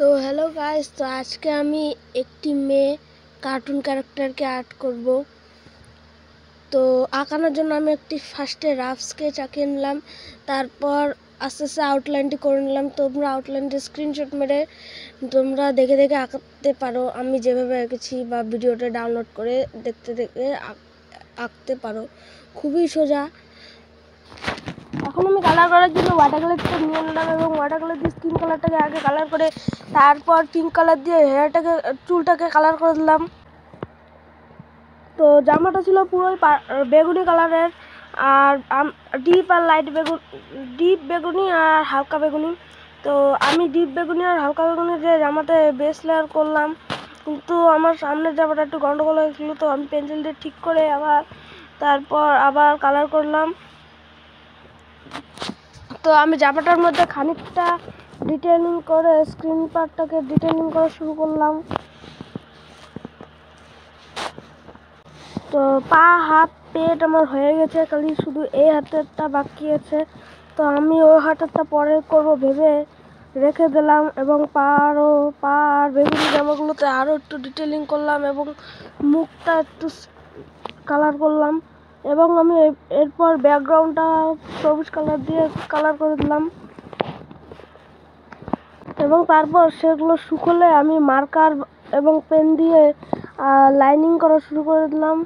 তো hello guys, তো আজকে আমি একটি মেয়ে কার্টুন ক্যারেক্টারকে আর্ট করব। তো আঁকানোর জন্য আমি একটি ফার্স্টে রাফ স্কেচ আঁকিয়ে নিলাম, তারপর আস্তে আস্তে আউটলাইনটি করে নিলাম। তোমরা আউটলাইনটি স্ক্রিনশট মেরে তোমরা দেখে দেখে আঁকতে পারো, আমি যেভাবে এঁকেছি, বা ভিডিওটা ডাউনলোড করে দেখতে দেখে আঁকতে পারো, খুবই সোজা। এখন আমি কালার করার জন্য ওয়াটার কালারটা নিয়ে নিলাম এবং ওয়াটার কালার দিয়ে স্কিন কালারটাকে আগে কালার করে তারপর পিঙ্ক কালার দিয়ে হেয়ারটাকে চুলটাকে কালার করে দিলাম। তো জামাটা ছিল পুরোই বেগুনি কালারের, আর ডিপ আর লাইট ডিপ বেগুনি আর হালকা বেগুনি। তো আমি ডিপ বেগুনি আর হালকা বেগুনি যে জামাতে বেস লেয়ার করলাম, কিন্তু আমার সামনের জামাটা একটু গন্ডগোল হয়েছিল, তো আমি পেন্সিল দিয়ে ঠিক করে তারপর আবার কালার করলাম। তো আমি জামাটার মধ্যে খানিকটা ডিটেইলিং করে স্ক্রিন পার্টটাকে ডিটেইলিং করা শুরু করলাম। তো পা, হাত, পেট আমার হয়ে গেছে, খালি শুধু এই হাতেরটা বাকি আছে। তো আমি ওই হাতেরটা পরে করব ভেবে রেখে দিলাম, এবং পা আর বেগুনি জামাগুলোতে আরও একটু ডিটেইলিং করলাম এবং মুখটা একটু কালার করলাম, এবং আমি এরপর ব্যাকগ্রাউন্ডটা সবুজ কালার দিয়ে কালার করে দিলাম। এবং তারপর সেগুলো শুকোলে আমি মার্কার এবং পেন দিয়ে লাইনিং করা শুরু করে দিলাম,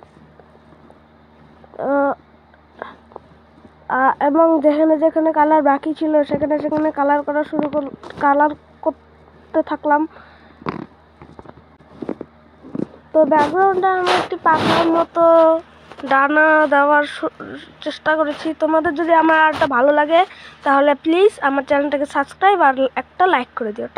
এবং যেখানে যেখানে কালার বাকি ছিল সেখানে সেখানে কালার করতে থাকলাম। তো ব্যাকগ্রাউন্ডটা আমি একটি পাখার মতো ডানা দেওয়ার চেষ্টা করেছি। তোমাদের যদি আমার আর্টটা ভালো লাগে তাহলে প্লিজ আমার চ্যানেলটাকে সাবস্ক্রাইব আর একটা লাইক করে দিও।